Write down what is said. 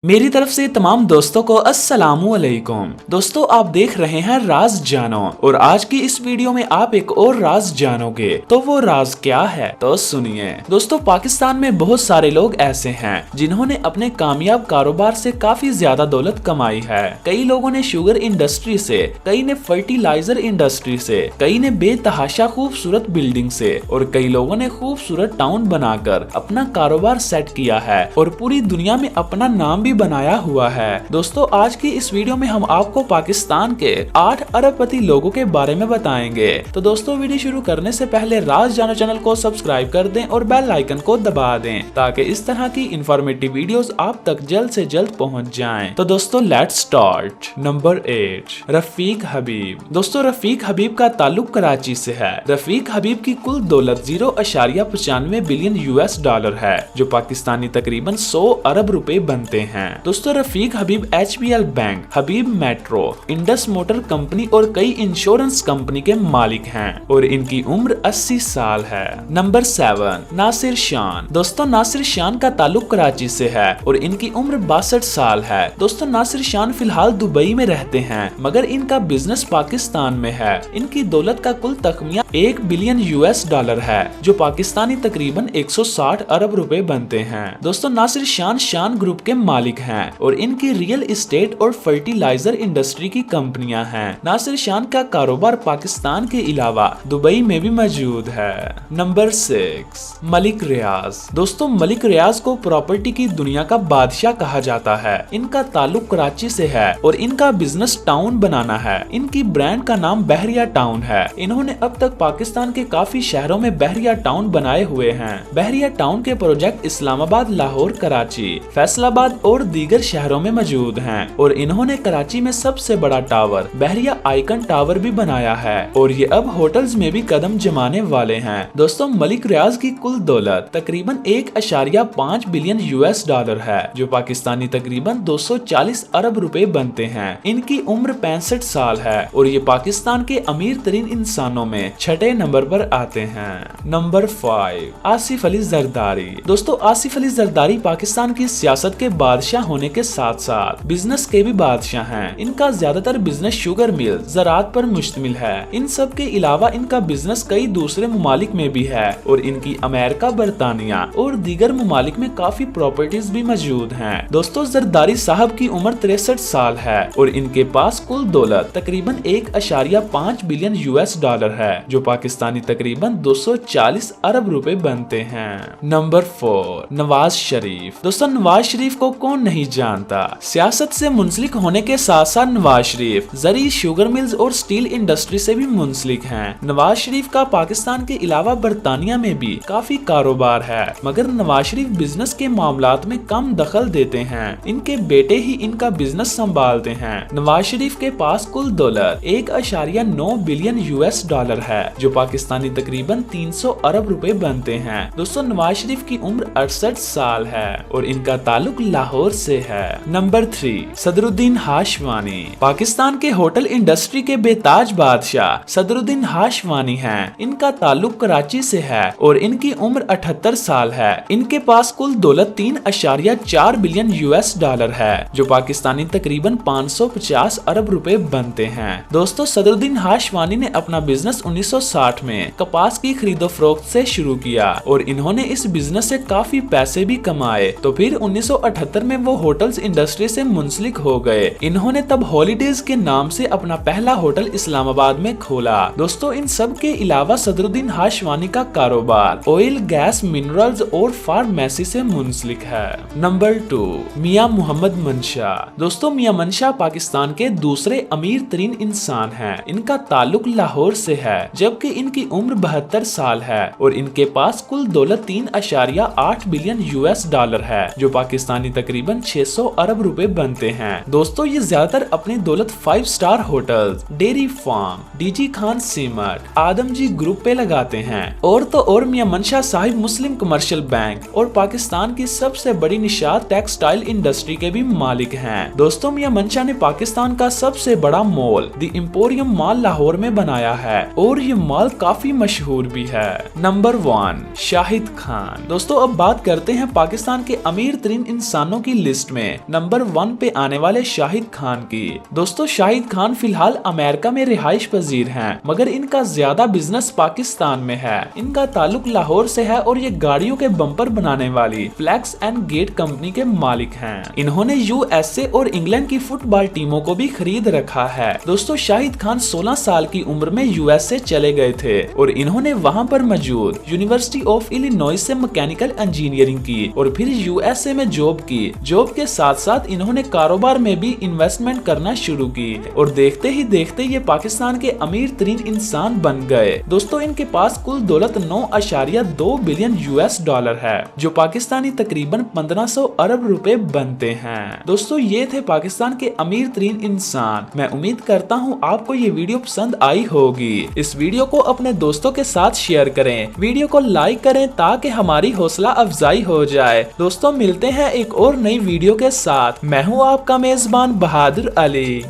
मेरी तरफ से तमाम दोस्तों को अस्सलामु अलैकुम। दोस्तों आप देख रहे हैं राज जानो और आज की इस वीडियो में आप एक और राज जानोगे। तो वो राज क्या है तो सुनिए। दोस्तों पाकिस्तान में बहुत सारे लोग ऐसे हैं जिन्होंने अपने कामयाब कारोबार से काफी ज्यादा दौलत कमाई है। कई लोगों ने शुगर इंडस्ट्री से, कई ने फर्टिलाइजर इंडस्ट्री से, कई ने बेतहाशा खूबसूरत बिल्डिंग से और कई लोगों ने खूबसूरत टाउन बनाकर अपना कारोबार सेट किया है और पूरी दुनिया में अपना नाम बनाया हुआ है। दोस्तों आज की इस वीडियो में हम आपको पाकिस्तान के 8 अरबपति लोगों के बारे में बताएंगे। तो दोस्तों वीडियो शुरू करने से पहले राज जानो चैनल को सब्सक्राइब कर दें और बेल आइकन को दबा दें ताकि इस तरह की इंफॉर्मेटिव वीडियोस आप तक जल्द से जल्द पहुंच जाएं। तो दोस्तों लेट्स स्टार्ट। नंबर 8 रफीक हबीब। दोस्तों रफीक हबीब का ताल्लुक कराची से है। रफीक हबीब की कुल दौलत 0.95 बिलियन US$ है जो पाकिस्तानी तकरीबन 100 अरब रुपए बनते हैं। दोस्तों रफीक हबीब HBL बैंक, हबीब मेट्रो, इंडस मोटर कंपनी और कई इंश्योरेंस कंपनी के मालिक हैं और इनकी उम्र 80 साल है। नंबर 7 नासिर शान। दोस्तों नासिर शान का ताल्लुक कराची से है और इनकी उम्र 62 साल है। दोस्तों नासिर शान फिलहाल दुबई में रहते हैं मगर इनका बिजनेस पाकिस्तान में है। इनकी दौलत का कुल तखमिया 1 बिलियन US$ है जो पाकिस्तानी तकरीबन 160 अरब रुपए बनते हैं। दोस्तों नासिर शान शान ग्रुप के मालिक हैं और इनकी रियल एस्टेट और फर्टिलाइजर इंडस्ट्री की कंपनियां हैं। नासिर शान का कारोबार पाकिस्तान के अलावा दुबई में भी मौजूद है। नंबर 6 मलिक रियाज। दोस्तों मलिक रियाज को प्रॉपर्टी की दुनिया का बादशाह कहा जाता है। इनका ताल्लुक कराची से है और इनका बिजनेस टाउन बनाना है। इनकी ब्रांड का नाम बहरिया टाउन है। इन्होंने अब तक पाकिस्तान के काफी शहरों में बहरिया टाउन बनाए हुए हैं। बहरिया टाउन के प्रोजेक्ट इस्लामाबाद, लाहौर, कराची, फैसलाबाद और दीगर शहरों में मौजूद हैं और इन्होंने कराची में सबसे बड़ा टावर बहरिया आइकन टावर भी बनाया है और ये अब होटल्स में भी कदम जमाने वाले हैं। दोस्तों मलिक रियाज की कुल दौलत तकरीबन 1.5 बिलियन US$ है जो पाकिस्तानी तकरीबन 240 अरब रुपए बनते हैं। इनकी उम्र 65 साल है और ये पाकिस्तान के अमीर तरीन इंसानों में 6 नंबर पर आते हैं। नंबर 5 आसिफ अली जरदारी। दोस्तों आसिफ अली जरदारी पाकिस्तान की सियासत के बादशाह होने के साथ साथ बिजनेस के भी बादशाह हैं। इनका ज्यादातर बिजनेस शुगर मिल, ज़राअत पर मुश्तमिल है। इन सब के अलावा इनका बिजनेस कई दूसरे ममालिक में भी है और इनकी अमेरिका, बरतानिया और दीगर ममालिक में काफी प्रॉपर्टीज भी मौजूद हैं। दोस्तों जरदारी साहब की उम्र 63 साल है और इनके पास कुल दौलत तकरीबन 1.5 बिलियन US$ है जो पाकिस्तानी तकरीबन 240 अरब रुपए बनते हैं। नंबर 4 नवाज शरीफ। दोस्तों नवाज शरीफ को कौन नहीं जानता। सियासत से मुंसलिक होने के साथ साथ नवाज शरीफ जरी, शुगर मिल्स और स्टील इंडस्ट्री से भी मुंसलिक हैं। नवाज शरीफ का पाकिस्तान के अलावा बरतानिया में भी काफी कारोबार है मगर नवाज शरीफ बिजनेस के मामलात में कम दखल देते हैं। इनके बेटे ही इनका बिजनेस संभालते हैं। नवाज शरीफ के पास कुल दौलत 1.9 बिलियन US$ है जो पाकिस्तानी तकरीबन 300 अरब रुपए बनते हैं। दोस्तों नवाज शरीफ की उम्र 68 साल है और इनका ताल्लुक लाहौर से है। नंबर 3 सदरुद्दीन हाशवानी। पाकिस्तान के होटल इंडस्ट्री के बेताज बादशाह सदरुद्दीन हाशवानी हैं। इनका ताल्लुक कराची से है और इनकी उम्र 78 साल है। इनके पास कुल दौलत 3.4 बिलियन US$ है जो पाकिस्तानी तकरीबन 550 अरब रुपए बनते हैं। दोस्तों सदरुद्दीन हाशवानी ने अपना बिजनेस 1960 में कपास की खरीदो फरोख्त से शुरू किया और इन्होंने इस बिजनेस से काफी पैसे भी कमाए। तो फिर 1978 में वो होटल्स इंडस्ट्री से मुंसलिक हो गए। इन्होंने तब हॉलीडेज के नाम से अपना पहला होटल इस्लामाबाद में खोला। दोस्तों इन सब के अलावा सदरुद्दीन हाशवानी का कारोबार ऑयल, गैस, मिनरल्स और फार्मेसी से मुंसलिक है। नंबर 2 मियां मोहम्मद मंशा। दोस्तों मियां मंशा पाकिस्तान के दूसरे अमीर तरीन इंसान हैं। इनका ताल्लुक लाहौर से है जबकि इनकी उम्र 72 साल है और इनके पास कुल दौलत 3.8 बिलियन US$ है जो पाकिस्तानी तकरीबन 600 अरब रुपए बनते हैं। दोस्तों ये ज्यादातर अपनी दौलत 5 star hotels, dairy farm, DG Khan cement, Adamjee group पे लगाते हैं। और तो और मियां मंशा साहिब मुस्लिम कमर्शियल बैंक और पाकिस्तान की सबसे बड़ी निशात टेक्सटाइल इंडस्ट्री के भी मालिक हैं। दोस्तों मियां मंशा ने पाकिस्तान का सबसे बड़ा mall the emporium mall Lahore में बनाया है और ये मॉल काफी मशहूर भी है। नंबर 1 शाहिद खान। दोस्तों अब बात करते हैं पाकिस्तान के अमीर तरीन इंसानों की लिस्ट में नंबर 1 पे आने वाले शाहिद खान की। दोस्तों शाहिद खान फिलहाल अमेरिका में रिहाइश पजीर हैं, मगर इनका ज्यादा बिजनेस पाकिस्तान में है। इनका ताल्लुक लाहौर से है और ये गाड़ियों के बम्पर बनाने वाली फ्लैक्स एंड गेट कंपनी के मालिक हैं। इन्होंने यूएसए और इंग्लैंड की फुटबॉल टीमों को भी खरीद रखा है। दोस्तों शाहिद खान 16 साल की उम्र में यूएसए चले गए थे और इन्होंने वहां पर मौजूद यूनिवर्सिटी ऑफ इलिनॉइस से मैकेनिकल इंजीनियरिंग की और फिर यूएसए में जॉब की। जॉब के साथ साथ इन्होंने कारोबार में भी इन्वेस्टमेंट करना शुरू की और देखते ही देखते ये पाकिस्तान के अमीर तरीन इंसान बन गए। दोस्तों इनके पास कुल दौलत 9.2 बिलियन यूएस डॉलर है, जो पाकिस्तानी तकरीबन 1500 अरब रुपए बनते हैं। दोस्तों ये थे पाकिस्तान के अमीर तरीन इंसान। मैं उम्मीद करता हूँ आपको ये वीडियो पसंद आई होगी। इस वीडियो को अपने दोस्तों के साथ शेयर करें, वीडियो को लाइक करें ताकि हमारी हौसला अफजाई हो जाए। दोस्तों मिलते हैं एक और नई वीडियो के साथ। मैं हूँ आपका मेजबान बहादुर अली।